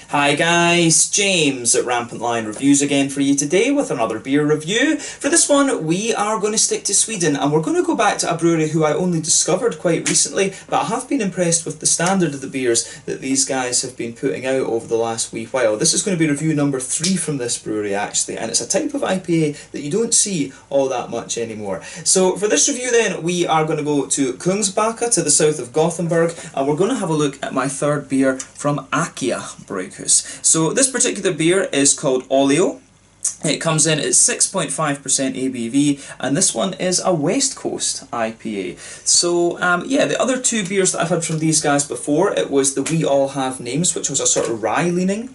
Hi guys, James at Rampant Lion Reviews again for you today with another beer review. For this one we are going to stick to Sweden and we're going to go back to a brewery who I only discovered quite recently, but I have been impressed with the standard of the beers that these guys have been putting out over the last wee while. This is going to be review number 3 from this brewery actually, and it's a type of IPA that you don't see all that much anymore. So for this review then we are going to go to Kungsbacka to the south of Gothenburg, and we're going to have a look at my third beer from AKiA Brygghus. So this particular beer is called Ollio. It comes in at 6.5% ABV, and this one is a West Coast IPA. So yeah, the other two beers that I've had from these guys before, it was the We All Have Names, which was a sort of rye leaning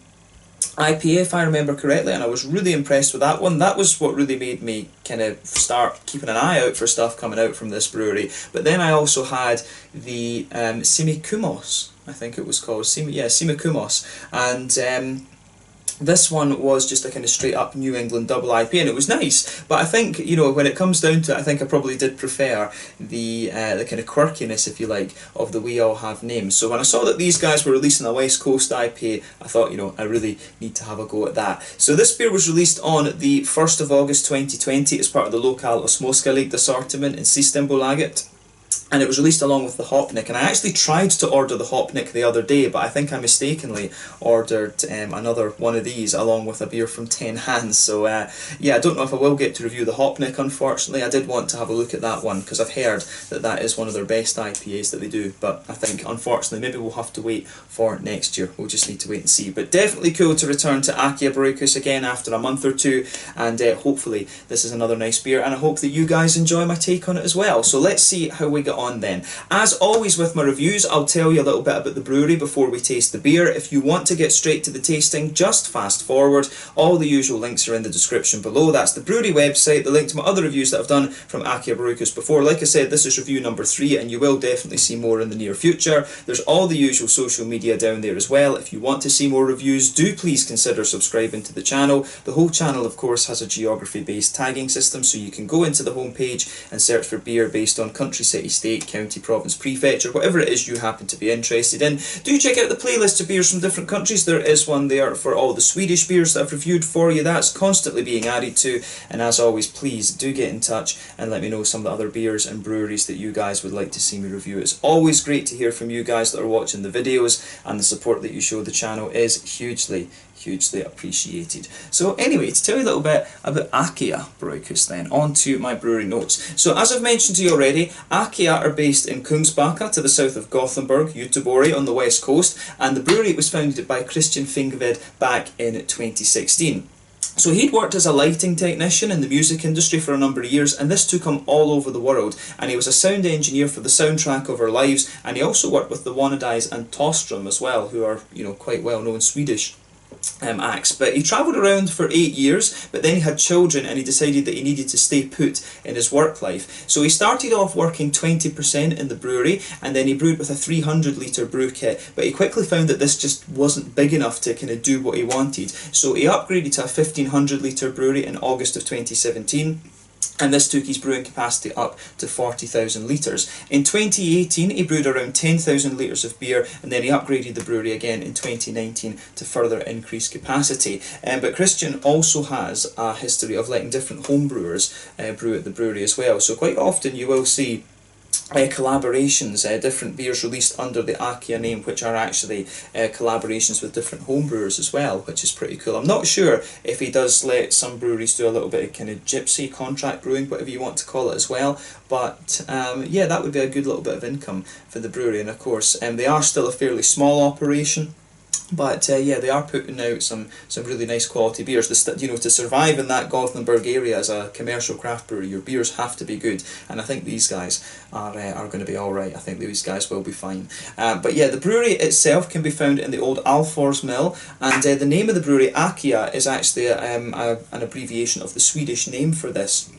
IPA if I remember correctly, and I was really impressed with that one. That was what really made me kind of start keeping an eye out for stuff coming out from this brewery. But then I also had the Kumos, I think it was called, Kumos, and this one was just a kind of straight up New England double IPA, and it was nice. But I think, you know, when it comes down to it, I think I probably did prefer the kind of quirkiness, if you like, of the We All Have Names. So when I saw that these guys were releasing a West Coast IPA, I thought, you know, I really need to have a go at that. So this beer was released on the 1st of August 2020 as part of the Lokal Osmoska assortment in Systembolaget. And it was released along with the Hopnik, and I actually tried to order the Hopnik the other day, but I think I mistakenly ordered another one of these along with a beer from 10 Hands. So yeah, I don't know if I will get to review the Hopnik, unfortunately. I did want to have a look at that one because I've heard that that is one of their best IPAs that they do, but I think unfortunately maybe we'll have to wait for next year. We'll just need to wait and see. But definitely cool to return to AKiA Brygghus again after a month or two, and hopefully this is another nice beer, and I hope that you guys enjoy my take on it as well. So let's see how we get on then. As always with my reviews, I'll tell you a little bit about the brewery before we taste the beer. If you want to get straight to the tasting, just fast forward. All the usual links are in the description below. That's the brewery website, the link to my other reviews that I've done from AKiA Brygghus before. Like I said, this is review number 3, and you will definitely see more in the near future. There's all the usual social media down there as well. If you want to see more reviews, do please consider subscribing to the channel. The whole channel, of course, has a geography-based tagging system, so you can go into the homepage and search for beer based on country, city, state, county, province, prefecture, whatever it is you happen to be interested in. Do check out the playlist of beers from different countries. There is one there for all the Swedish beers that I've reviewed for you. That's constantly being added to, and as always, please do get in touch and let me know some of the other beers and breweries that you guys would like to see me review. It's always great to hear from you guys that are watching the videos, and the support that you show the channel is hugely appreciated. So anyway, to tell you a little bit about AKiA Brygghus then, on to my brewery notes. So as I've mentioned to you already, AKiA are based in Kungsbacka to the south of Gothenburg, Göteborg on the west coast, and the brewery was founded by Christian Fingved back in 2016. So he'd worked as a lighting technician in the music industry for a number of years, and this took him all over the world. And he was a sound engineer for the soundtrack of Our Lives, and he also worked with the Wannadies and Tostrom as well, who are, you know, quite well known Swedish acts. But he travelled around for 8 years, but then he had children and he decided that he needed to stay put in his work life. So he started off working 20% in the brewery, and then he brewed with a 300 litre brew kit, but he quickly found that this just wasn't big enough to kind of do what he wanted. So he upgraded to a 1500 litre brewery in August of 2017. And this took his brewing capacity up to 40,000 litres. In 2018 he brewed around 10,000 litres of beer, and then he upgraded the brewery again in 2019 to further increase capacity. But Christian also has a history of letting different home brewers brew at the brewery as well. So quite often you will see collaborations, different beers released under the AKiA name, which are actually collaborations with different homebrewers as well, which is pretty cool. I'm not sure if he does let some breweries do a little bit of kind of gypsy contract brewing, whatever you want to call it as well, but yeah, that would be a good little bit of income for the brewery. And of course they are still a fairly small operation, but yeah, they are putting out some really nice quality beers. You know, to survive in that Gothenburg area as a commercial craft brewery, your beers have to be good, and I think these guys are going to be alright. I think these guys will be fine. But yeah, the brewery itself can be found in the old Alfors mill, and the name of the brewery, AKiA, is actually an abbreviation of the Swedish name for this.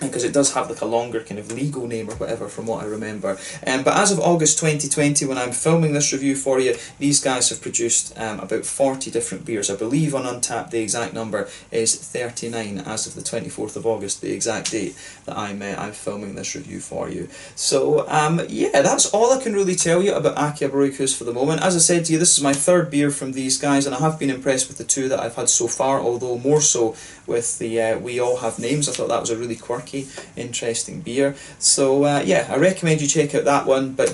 because it does have like a longer kind of legal name or whatever from what I remember. But as of August 2020, when I'm filming this review for you, these guys have produced about 40 different beers. I believe on Untappd the exact number is 39 as of the 24th of August, the exact date that I'm filming this review for you. So yeah, that's all I can really tell you about AKiA Brygghus for the moment. As I said to you, this is my third beer from these guys, and I have been impressed with the two that I've had so far, although more so with the We All Have Names. I thought that was a really quirky, interesting beer. So yeah, I recommend you check out that one, but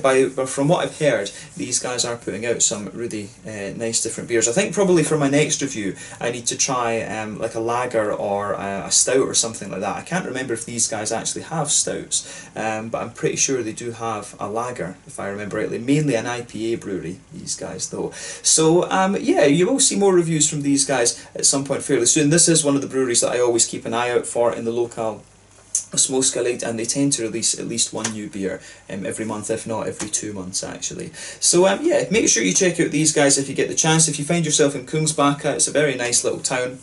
from what I've heard, these guys are putting out some really nice different beers. I think probably for my next review I need to try like a lager or a stout or something like that. I can't remember if these guys actually have stouts, but I'm pretty sure they do have a lager, if I remember rightly. Mainly an IPA brewery, these guys though. So yeah, you will see more reviews from these guys at some point fairly soon. This is one of the breweries that I always keep an eye out for in the local Småskalig, and they tend to release at least one new beer every month, if not every 2 months actually. So yeah, make sure you check out these guys if you get the chance. If you find yourself in Kungsbacka, it's a very nice little town.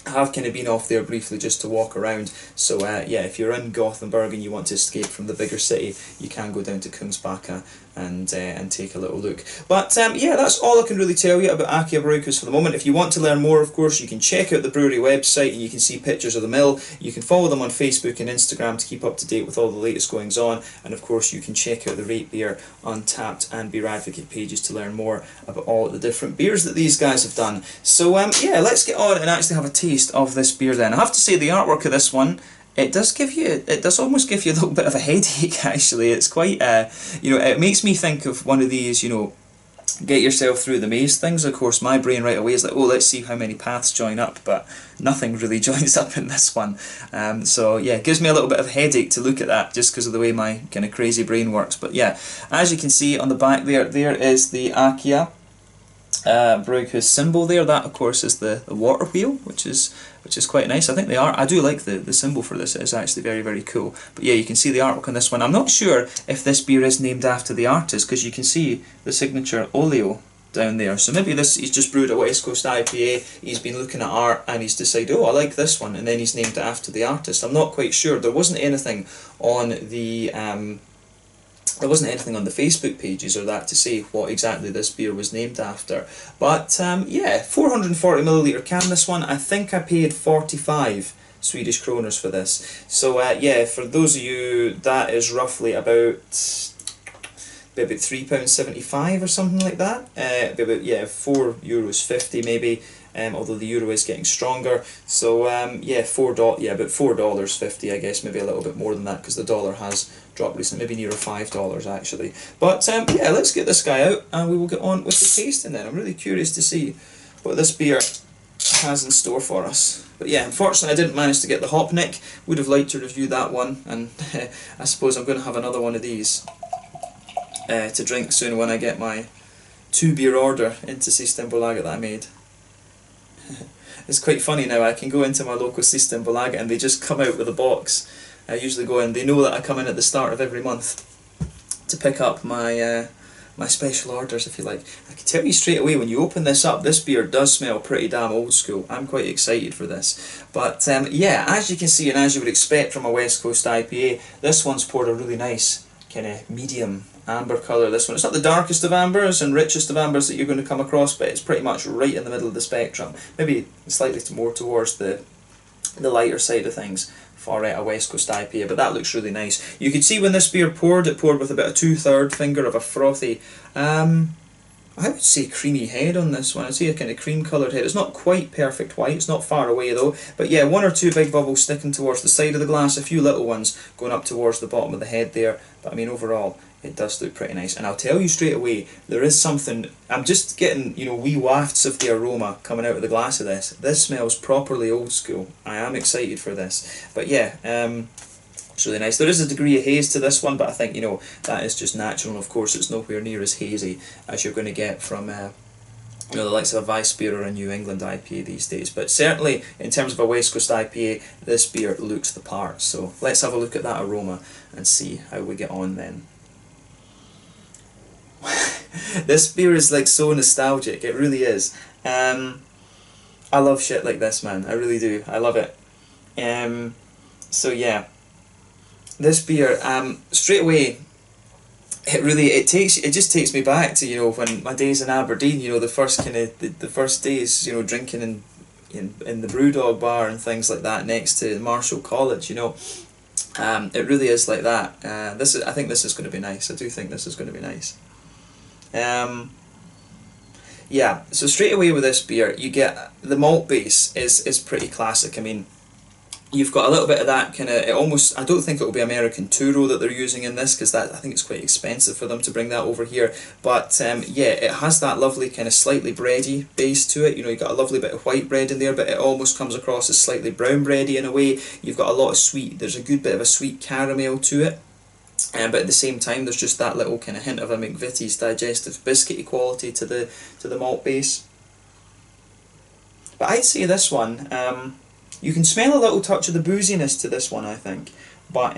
I have kind of been off there briefly just to walk around, so yeah, if you're in Gothenburg and you want to escape from the bigger city, you can go down to Kungsbacka and take a little look. But yeah, that's all I can really tell you about AKiA Brygghus for the moment. If you want to learn more, of course, you can check out the brewery website and you can see pictures of the mill. You can follow them on Facebook and Instagram to keep up to date with all the latest goings on, and of course you can check out the Rate Beer, Untappd and Beer Advocate pages to learn more about all the different beers that these guys have done. So yeah, let's get on and actually have a taste of this beer then. I have to say the artwork of this one, it does almost give you a little bit of a headache actually. It's quite, you know, it makes me think of one of these, you know, get yourself through the maze things. Of course my brain right away is like, oh, let's see how many paths join up, but nothing really joins up in this one. So yeah, it gives me a little bit of a headache to look at that just because of the way my kind of crazy brain works. But yeah, as you can see on the back there is the AKiA Brygghus symbol there. That of course is the water wheel, which is quite nice. I think I do like the symbol for this. It is actually very, very cool. But yeah, you can see the artwork on this one. I'm not sure if this beer is named after the artist, because you can see the signature Ollio down there. So maybe he's just brewed a West Coast IPA, he's been looking at art and he's decided, oh, I like this one, and then he's named it after the artist. I'm not quite sure. There wasn't anything on the Facebook pages or that to say what exactly this beer was named after. But yeah, 440ml can this one. I think I paid 45 Swedish kroners for this. So yeah, for those of you, that is roughly about £3.75 or something like that. About, yeah, €4.50 maybe. Although the euro is getting stronger, so yeah, about $4.50, I guess, maybe a little bit more than that because the dollar has dropped recently, maybe nearer $5 actually. But yeah, let's get this guy out and we will get on with the tasting then. I'm really curious to see what this beer has in store for us. But yeah, unfortunately I didn't manage to get the Hopnik. Would have liked to review that one, and I suppose I'm going to have another one of these to drink soon when I get my 2-beer order into Systembolaget that I made. It's quite funny now, I can go into my local Systembolaget and they just come out with a box. I usually go in, they know that I come in at the start of every month to pick up my my special orders, if you like. I can tell you straight away, when you open this up, this beer does smell pretty damn old school. I'm quite excited for this. But yeah, as you can see and as you would expect from a West Coast IPA, this one's poured a really nice kind of medium amber colour. This one, it's not the darkest of ambers and richest of ambers that you're going to come across, but it's pretty much right in the middle of the spectrum. Maybe slightly more towards the lighter side of things for a West Coast IPA, but that looks really nice. You can see when this beer poured, it poured with about a 2/3 finger of a frothy, I would say creamy head on this one. I'd say a kind of cream coloured head. It's not quite perfect white, it's not far away though, but yeah, 1 or 2 big bubbles sticking towards the side of the glass, a few little ones going up towards the bottom of the head there, but I mean overall it does look pretty nice. And I'll tell you straight away, there is something, I'm just getting, you know, wee wafts of the aroma coming out of the glass of this. This smells properly old school. I am excited for this. But yeah, it's really nice. There is a degree of haze to this one, but I think, you know, that is just natural, and of course it's nowhere near as hazy as you're going to get from you know, the likes of a Weissbier or a New England IPA these days. But certainly, in terms of a West Coast IPA, this beer looks the part. So let's have a look at that aroma and see how we get on then. This beer is like so nostalgic, it really is. I love shit like this, man, I really do, I love it. So yeah, this beer, straight away, it just takes me back to, you know, when my days in Aberdeen, you know, the first days, you know, drinking in the Brewdog bar and things like that next to Marshall College, you know. It really is like that. I think this is going to be nice. I do think this is going to be nice. Yeah, so straight away with this beer, you get the malt base is pretty classic. I mean, you've got a little bit of that kind of, I don't think it will be American Turo that they're using in this, because I think it's quite expensive for them to bring that over here. But yeah, it has that lovely kind of slightly bready base to it. You know, you've got a lovely bit of white bread in there, but it almost comes across as slightly brown bready in a way. You've got a lot of there's a good bit of a sweet caramel to it. But at the same time, there's just that little kind of hint of a McVitie's digestive biscuity quality to the malt base. But I'd say this one, you can smell a little touch of the booziness to this one, I think. But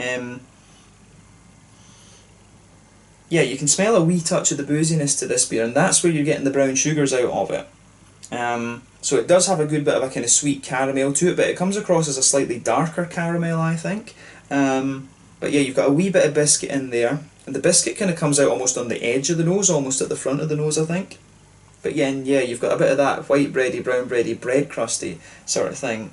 yeah, you can smell a wee touch of the booziness to this beer, and that's where you're getting the brown sugars out of it. So it does have a good bit of a kind of sweet caramel to it, but it comes across as a slightly darker caramel, I think. But yeah, you've got a wee bit of biscuit in there, and the biscuit kind of comes out almost on the edge of the nose, almost at the front of the nose, I think. But yeah, and yeah, you've got a bit of that white bready, brown bready, bread crusty sort of thing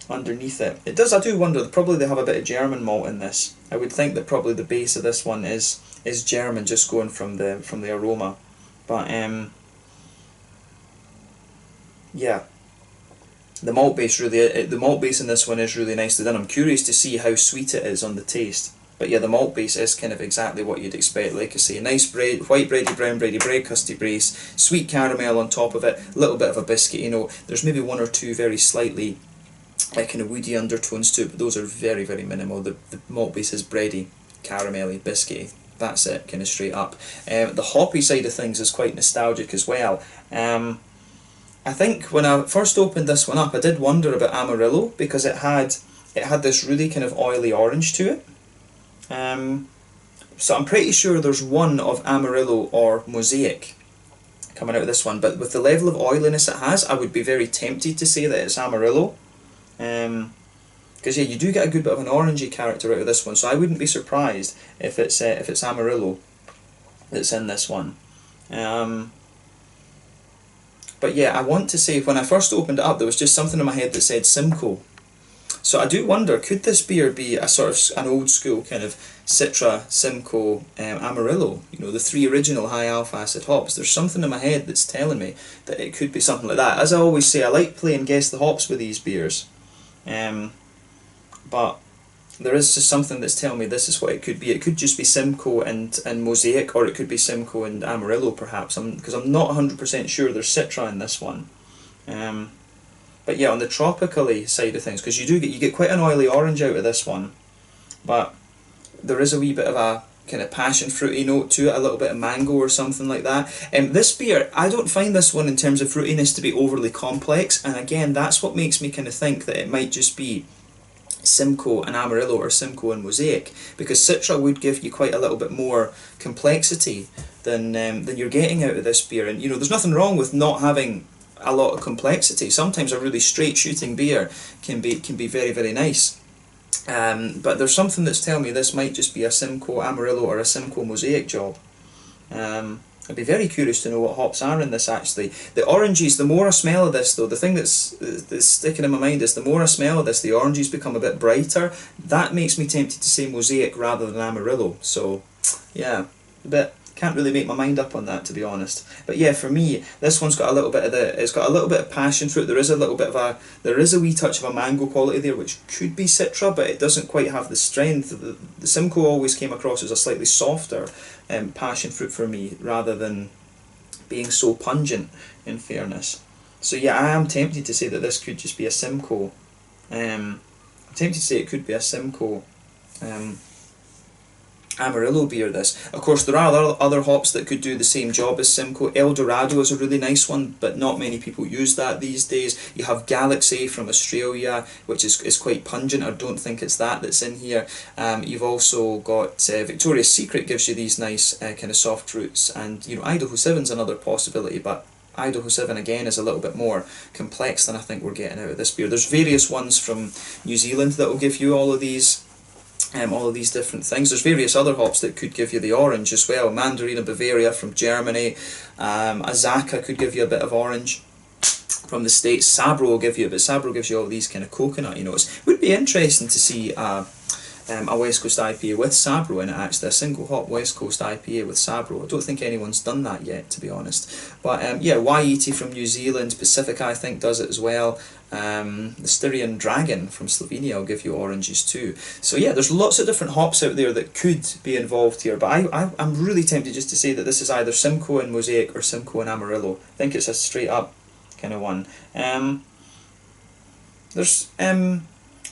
underneath it. I do wonder, probably they have a bit of German malt in this. I would think that probably the base of this one is German, just going from the aroma. But yeah. The malt base in this one is really nicely done. I'm curious to see how sweet it is on the taste. But yeah, the malt base is kind of exactly what you'd expect. Like I say, nice bread, white bready, brown bready, bread crusty base, sweet caramel on top of it, a little bit of a biscuit. You know, there's maybe one or two very slightly kind of woody undertones to it, but those are very, very minimal. The malt base is bready, caramelly, biscuity. That's it, kind of straight up. The hoppy side of things is quite nostalgic as well. I think when I first opened this one up, I did wonder about Amarillo, because it had this really kind of oily orange to it. So I'm pretty sure there's one of Amarillo or Mosaic coming out of this one, but with the level of oiliness it has, I would be very tempted to say that it's Amarillo. Because yeah, you do get a good bit of an orangey character out of this one, so I wouldn't be surprised if it's Amarillo that's in this one. But yeah, I want to say, when I first opened it up, there was just something in my head that said Simcoe. So I do wonder, could this beer be a sort of an old school kind of Citra, Simcoe, Amarillo? You know, the three original high alpha acid hops. There's something in my head that's telling me that it could be something like that. As I always say, I like playing guess the hops with these beers. But there is just something that's telling me this is what it could be. It could just be Simcoe and Mosaic, or it could be Simcoe and Amarillo perhaps, because I'm not 100% sure there's Citra in this one. But yeah, on the tropically side of things, because you get quite an oily orange out of this one, but there is a wee bit of a kind of passion fruity note to it, a little bit of mango or something like that. This beer, I don't find this one in terms of fruitiness to be overly complex, and again, that's what makes me kind of think that it might just be Simcoe and Amarillo, or Simcoe and Mosaic, because Citra would give you quite a little bit more complexity than you're getting out of this beer. And you know, there's nothing wrong with not having a lot of complexity. Sometimes a really straight shooting beer can be very, very nice. But there's something that's telling me this might just be a Simcoe Amarillo or a Simcoe Mosaic job. I'd be very curious to know what hops are in this actually. The oranges, the more I smell of this though, the thing that's sticking in my mind is the more I smell of this, the oranges become a bit brighter. That makes me tempted to say Mosaic rather than Amarillo. So yeah, can't really make my mind up on that, to be honest. But yeah, for me, this one's got a little bit of it's got a little bit of passion fruit. There is a wee touch of a mango quality there, which could be Citra, but it doesn't quite have the strength. The Simcoe always came across as a slightly softer passion fruit for me, rather than being so pungent, in fairness. So yeah, I am tempted to say that this could just be a Simcoe. I'm tempted to say it could be a Simcoe Amarillo beer, this. Of course, there are other hops that could do the same job as Simcoe. El Dorado is a really nice one, but not many people use that these days. You have Galaxy from Australia, which is quite pungent. I don't think it's that's in here. You've also got Victoria's Secret gives you these nice kind of soft fruits, and you know, Idaho 7's another possibility, but Idaho 7 again is a little bit more complex than I think we're getting out of this beer. There's various ones from New Zealand that will give you all of these all of these different things. There's various other hops that could give you the orange as well. Mandarina Bavaria from Germany, Azaka could give you a bit of orange from the States. Sabro will give you, but Sabro gives you all these kind of coconutty notes. Would be interesting to see a West Coast IPA with Sabro in it, actually, a single hop West Coast IPA with Sabro. I don't think anyone's done that yet, to be honest. But yeah, Waiheke from New Zealand, Pacifica I think does it as well. The Styrian Dragon from Slovenia will give you oranges too. So yeah, there's lots of different hops out there that could be involved here, but I'm really tempted just to say that this is either Simcoe and Mosaic or Simcoe and Amarillo. I think it's a straight up kind of one. There's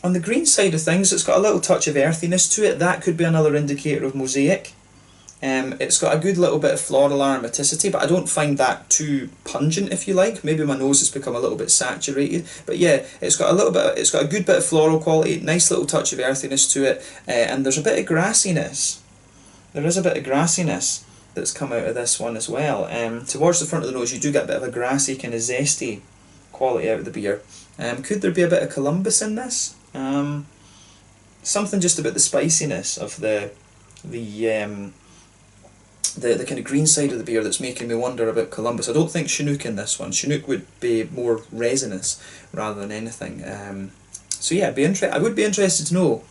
on the green side of things, it's got a little touch of earthiness to it. That could be another indicator of Mosaic. It's got a good little bit of floral aromaticity, but I don't find that too pungent, if you like. Maybe my nose has become a little bit saturated, but yeah, it's got a good bit of floral quality, nice little touch of earthiness to it, and there's a bit of grassiness. There is a bit of grassiness that's come out of this one as well. Towards the front of the nose, you do get a bit of a grassy, kind of zesty quality out of the beer. Could there be a bit of Columbus in this? Something just about the spiciness of the kind of green side of the beer that's making me wonder about Columbus. I don't think Chinook in this one. Chinook would be more resinous rather than anything. So yeah, I would be interested to know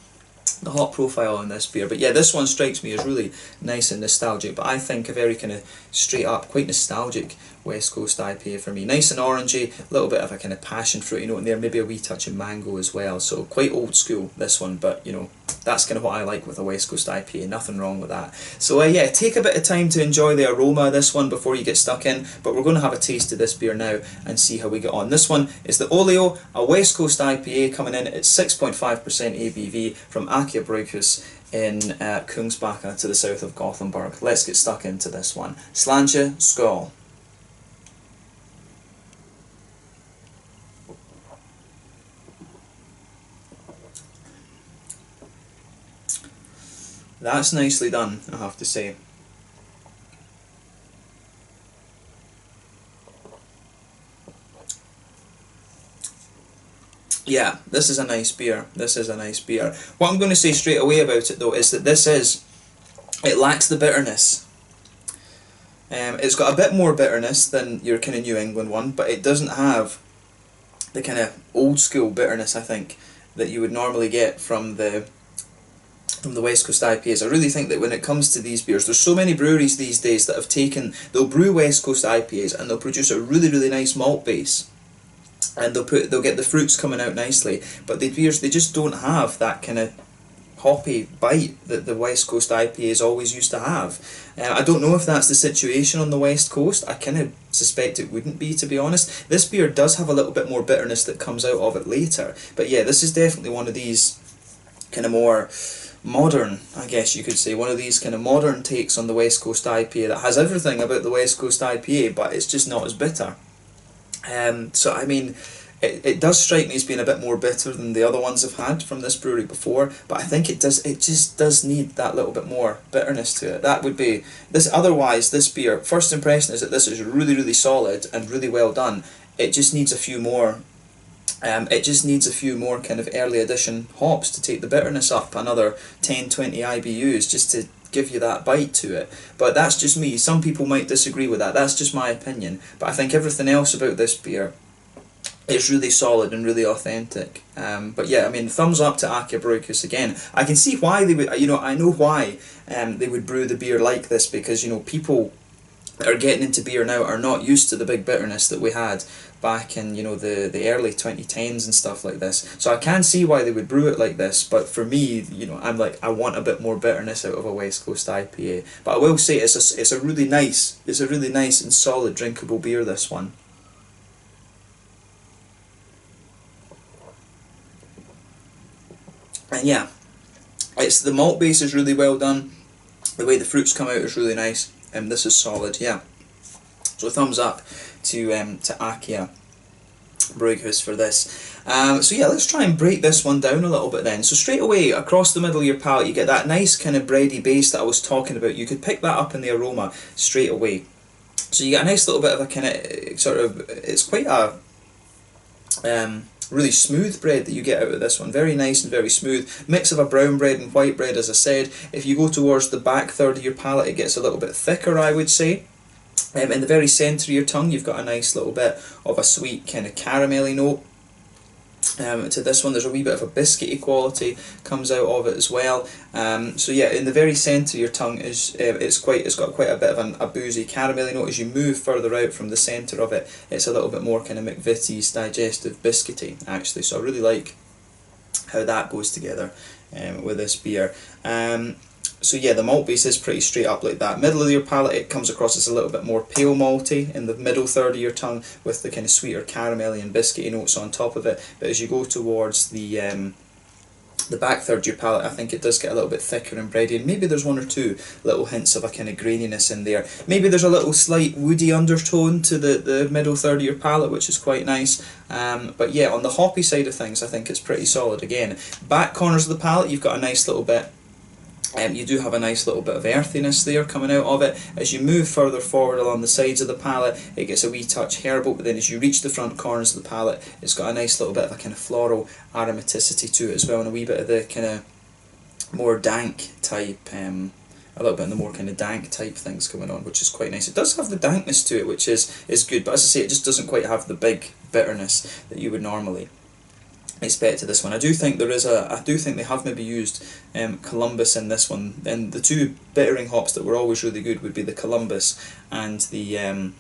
the hop profile on this beer. But yeah, this one strikes me as really nice and nostalgic, but I think a very kind of straight up, quite nostalgic West Coast IPA for me. Nice and orangey, a little bit of a kind of passion fruity note in there, maybe a wee touch of mango as well. So quite old school, this one, but you know, that's kind of what I like with a West Coast IPA, nothing wrong with that. So yeah, take a bit of time to enjoy the aroma of this one before you get stuck in, but we're going to have a taste of this beer now and see how we get on. This one is the Ollio, a West Coast IPA coming in at 6.5% ABV from AKiA Brygghus in Kungsbacka to the south of Gothenburg. Let's get stuck into this one. Sláinte, skål. That's nicely done, I have to say. Yeah, this is a nice beer. This is a nice beer. What I'm going to say straight away about it though is that it lacks the bitterness. It's got a bit more bitterness than your kind of New England one, but it doesn't have the kind of old school bitterness, I think, that you would normally get from the West Coast IPAs. I really think that when it comes to these beers, there's so many breweries these days that they'll brew West Coast IPAs and they'll produce a really, really nice malt base. And they'll get the fruits coming out nicely, but the beers, they just don't have that kind of hoppy bite that the West Coast IPAs always used to have. I don't know if that's the situation on the West Coast. I kind of suspect it wouldn't be, to be honest. This beer does have a little bit more bitterness that comes out of it later, but yeah, this is definitely one of these kind of more modern, I guess you could say, one of these kind of modern takes on the West Coast IPA that has everything about the West Coast IPA, but it's just not as bitter. So I mean, it does strike me as being a bit more bitter than the other ones I've had from this brewery before, but I think it just does need that little bit more bitterness to it. That would be this. Otherwise, this beer, first impression is that this is really, really solid and really well done. It just needs a few more. It just needs a few more kind of early edition hops to take the bitterness up another 10-20 IBUs just to give you that bite to it. But that's just me. Some people might disagree with that. That's just my opinion. But I think everything else about this beer is really solid and really authentic. But yeah, I mean, thumbs up to AKiA Brygghus again. I can see why they would, I know why they would brew the beer like this, because, people that are getting into beer now are not used to the big bitterness that we had back in, the early 2010s and stuff like this. So I can see why they would brew it like this, but for me, I'm like, I want a bit more bitterness out of a West Coast IPA. But I will say it's a really nice and solid drinkable beer, this one. And yeah, the malt base is really well done. The way the fruits come out is really nice, and this is solid. Yeah, so thumbs up to AKiA Brygghus for this. So yeah, let's try and break this one down a little bit then. So straight away across the middle of your palate, you get that nice kind of bready base that I was talking about. You could pick that up in the aroma straight away. So you get a nice little bit of a kind of it's quite a really smooth bread that you get out of this one. Very nice and very smooth. Mix of a brown bread and white bread, as I said. If you go towards the back third of your palate, it gets a little bit thicker, I would say. In the very centre of your tongue, you've got a nice little bit of a sweet kind of caramelly note. To this one, there's a wee bit of a biscuity quality comes out of it as well. So yeah, in the very centre of your tongue is it's got quite a bit of a boozy caramelly note. As you move further out from the centre of it, it's a little bit more kind of McVitie's digestive biscuity actually. So I really like how that goes together with this beer. So yeah, the malt base is pretty straight up like that. Middle of your palate, it comes across as a little bit more pale malty in the middle third of your tongue, with the kind of sweeter caramelly and biscuity notes on top of it. But as you go towards the back third of your palate, I think it does get a little bit thicker and bready, and maybe there's one or two little hints of a kind of graininess in there. Maybe there's a little slight woody undertone to the middle third of your palate, which is quite nice. But yeah, on the hoppy side of things, I think it's pretty solid again. Back corners of the palate, you've got a nice little bit. You do have a nice little bit of earthiness there coming out of it. As you move further forward along the sides of the palate, it gets a wee touch herbal, but then as you reach the front corners of the palate, it's got a nice little bit of a kind of floral aromaticity to it as well, and a wee bit of the kind of more dank type, a little bit of the more kind of dank type things going on, which is quite nice. It does have the dankness to it, which is good, but as I say, it just doesn't quite have the big bitterness that you would normally expect to this one. I do think they have maybe used Columbus in this one, and the two bittering hops that were always really good would be the Columbus and the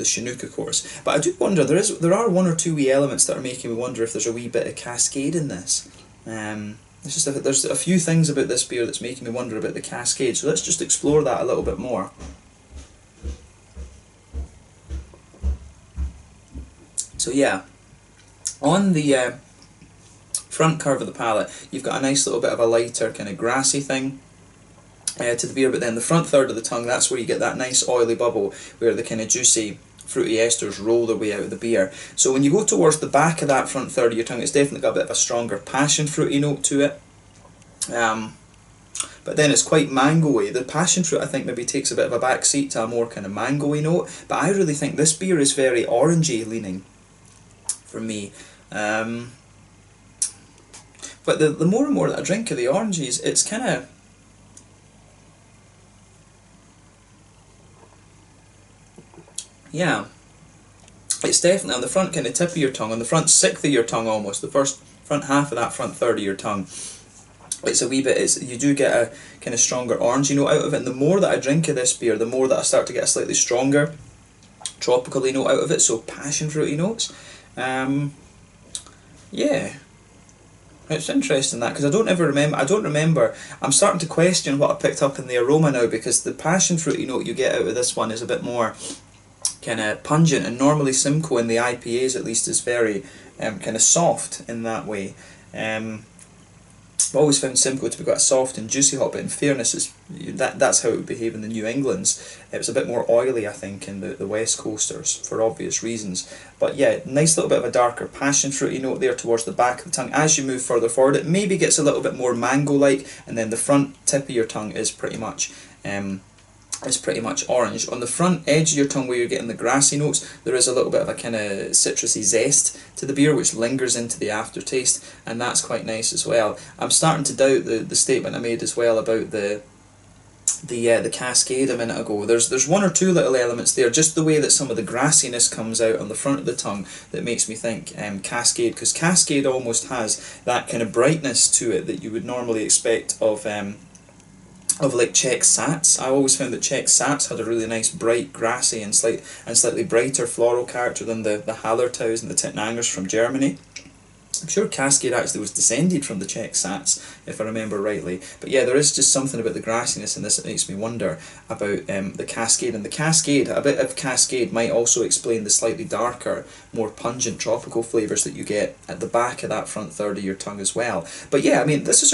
Chinook, of course. But I do wonder, there are one or two wee elements that are making me wonder if there's a wee bit of Cascade in this. There's a few things about this beer that's making me wonder about the Cascade, so let's just explore that a little bit more. So yeah, on the front curve of the palate, you've got a nice little bit of a lighter kind of grassy thing to the beer, but then the front third of the tongue, that's where you get that nice oily bubble where the kind of juicy fruity esters roll their way out of the beer. So when you go towards the back of that front third of your tongue, it's definitely got a bit of a stronger passion fruity note to it. But then it's quite mango-y. The passion fruit, I think, maybe takes a bit of a back seat to a more kind of mango-y note, but I really think this beer is very orangey leaning for me. But the more and more that I drink of the oranges, it's kind of... yeah. It's definitely on the front kind of tip of your tongue, on the front sixth of your tongue almost, the front half of that front third of your tongue. It's a wee bit, you do get a kind of stronger orangey note out of it, and the more that I drink of this beer, the more that I start to get a slightly stronger tropically note out of it, so passion fruity notes. Yeah, it's interesting that, because I don't remember, I'm starting to question what I picked up in the aroma now, because the passion fruity note you get out of this one is a bit more kind of pungent, and normally Simcoe in the IPAs at least is very kind of soft in that way. I've always found Simcoe to be quite a soft and juicy hop, but in fairness, that's how it would behave in the New Englands. It was a bit more oily, I think, in the West Coasters, for obvious reasons. But yeah, nice little bit of a darker passion fruity note there towards the back of the tongue. As you move further forward, it maybe gets a little bit more mango-like, and then the front tip of your tongue is pretty much orange. On the front edge of your tongue, where you're getting the grassy notes, there is a little bit of a kind of citrusy zest to the beer, which lingers into the aftertaste, and that's quite nice as well. I'm starting to doubt the statement I made as well about the Cascade a minute ago. There's one or two little elements there, just the way that some of the grassiness comes out on the front of the tongue, that makes me think Cascade, because Cascade almost has that kind of brightness to it that you would normally expect of like Czech Sats. I always found that Czech Sats had a really nice bright, grassy and slightly brighter floral character than the Hallertaus and the Tittnangers from Germany. I'm sure Cascade actually was descended from the Czech Sats, if I remember rightly. But yeah, there is just something about the grassiness in this that makes me wonder about the Cascade. And the Cascade, a bit of Cascade might also explain the slightly darker, more pungent tropical flavours that you get at the back of that front third of your tongue as well. But yeah, I mean, this is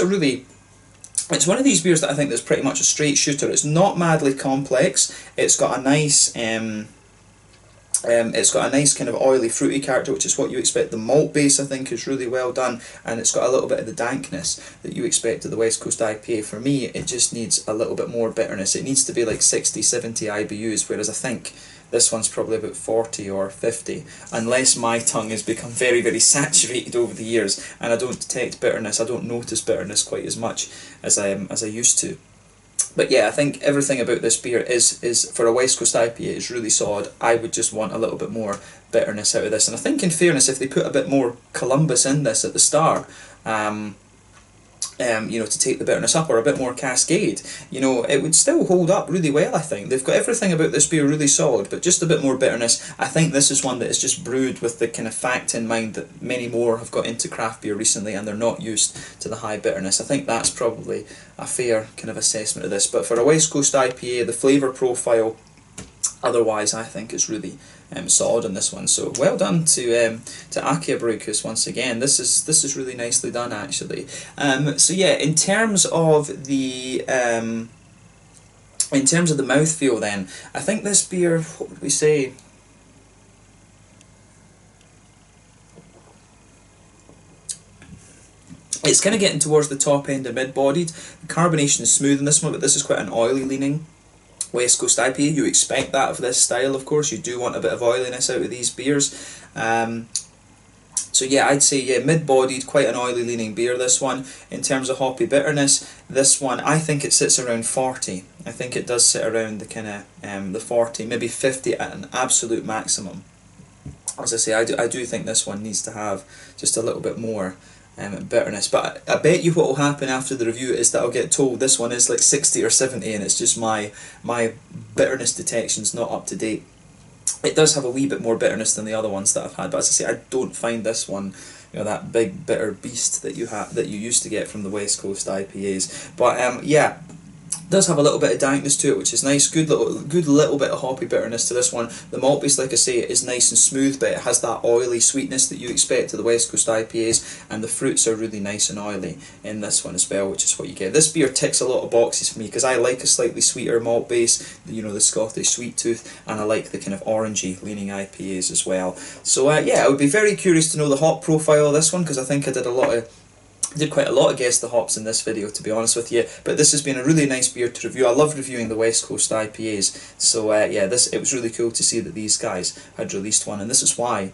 it's one of these beers that I think that's pretty much a straight shooter. It's not madly complex. It's got a nice It's got a nice kind of oily, fruity character, which is what you expect. The malt base, I think, is really well done, and it's got a little bit of the dankness that you expect of the West Coast IPA. For me, it just needs a little bit more bitterness. It needs to be like 60, 70 IBUs, whereas I think this one's probably about 40 or 50, unless my tongue has become very, very saturated over the years, and I don't detect bitterness. I don't notice bitterness quite as much as I used to. But yeah, I think everything about this beer is for a West Coast IPA is really solid. I would just want a little bit more bitterness out of this, and I think in fairness, if they put a bit more Columbus in this at the start, you know, to take the bitterness up, or a bit more Cascade, you know, it would still hold up really well. I think they've got everything about this beer really solid, but just a bit more bitterness. I think this is one that is just brewed with the kind of fact in mind that many more have got into craft beer recently and they're not used to the high bitterness. I think that's probably a fair kind of assessment of this. But for a West Coast IPA, the flavour profile otherwise, I think, is really solid on this one. So well done to AKiA Brygghus once again. This is really nicely done, actually. So yeah, in terms of the mouthfeel, then I think this beer, what would we say? It's kind of getting towards the top end of mid-bodied. The carbonation is smooth in this one, but this is quite an oily leaning West Coast IPA. You expect that of this style, of course. You do want a bit of oiliness out of these beers. So yeah, I'd say yeah, mid-bodied, quite an oily leaning beer, this one. In terms of hoppy bitterness, this one, I think it sits around 40. I think it does sit around the kind of the 40, maybe 50 at an absolute maximum. As I say, I do think this one needs to have just a little bit more bitterness, but I bet you what will happen after the review is that I'll get told this one is like 60 or 70 and it's just my bitterness detection's not up to date. It does have a wee bit more bitterness than the other ones that I've had, but as I say, I don't find this one, you know, that big bitter beast that you used to get from the West Coast IPAs. But yeah, does have a little bit of dankness to it, which is nice. Good little bit of hoppy bitterness to this one. The malt base, like I say, is nice and smooth, but it has that oily sweetness that you expect of the West Coast IPAs, and the fruits are really nice and oily in this one as well, which is what you get. This beer ticks a lot of boxes for me because I like a slightly sweeter malt base, you know, the Scottish sweet tooth, and I like the kind of orangey leaning IPAs as well. So yeah, I would be very curious to know the hop profile of this one, because I think I did quite a lot of guess the hops in this video, to be honest with you, but this has been a really nice beer to review. I love reviewing the West Coast IPAs, so yeah, it was really cool to see that these guys had released one, and this is why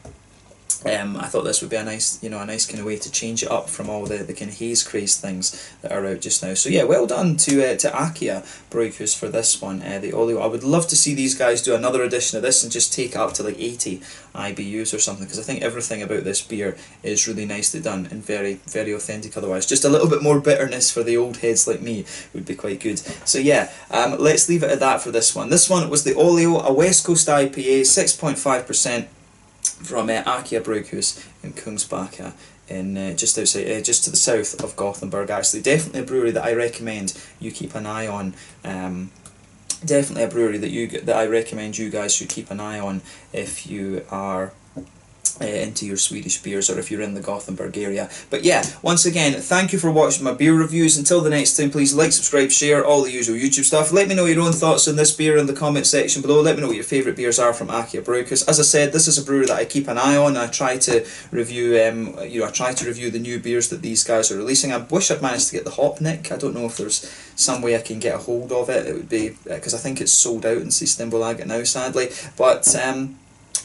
I thought this would be a nice, you know, a nice kind of way to change it up from all the kind of haze craze things that are out just now. So yeah, well done to AKiA Brygghus for this one, the Ollio. I would love to see these guys do another edition of this and just take it up to like 80 IBUs or something, because I think everything about this beer is really nicely done and very, very authentic otherwise. Just a little bit more bitterness for the old heads like me would be quite good. So yeah, let's leave it at that for this one. This one was the Ollio, a West Coast IPA, 6.5%. from AKiA Brygghus in Kungsbacka, in just outside, just to the south of Gothenburg. Actually, definitely a brewery that I recommend you keep an eye on. Definitely a brewery that I recommend you guys should keep an eye on if you are into your Swedish beers, or if you're in the Gothenburg area. But yeah, once again, thank you for watching my beer reviews. Until the next time, please like, subscribe, share, all the usual YouTube stuff. Let me know your own thoughts on this beer in the comment section below. Let me know what your favourite beers are from AKiA Brygghus. As I said, this is a brewery that I keep an eye on. I try to review, I try to review the new beers that these guys are releasing. I wish I'd managed to get the Hop Nick. I don't know if there's some way I can get a hold of it. It would be because I think it's sold out in Systembolaget now, sadly. But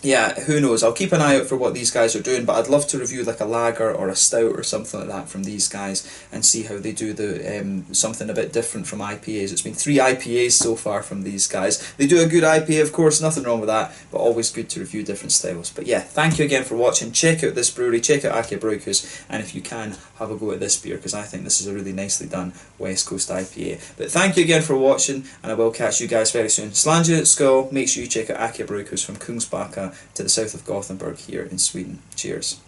yeah, who knows? I'll keep an eye out for what these guys are doing, but I'd love to review like a lager or a stout or something like that from these guys and see how they do the something a bit different from IPAs. It's been 3 IPAs so far from these guys. They do a good IPA, of course, nothing wrong with that, but always good to review different styles. But yeah, thank you again for watching. Check out this brewery, check out AKiA Brygghus, and if you can, have a go at this beer, because I think this is a really nicely done West Coast IPA. But thank you again for watching, and I will catch you guys very soon. Slange Skull, make sure you check out AKiA Brygghus from Kungsbacka to the south of Gothenburg here in Sweden. Cheers.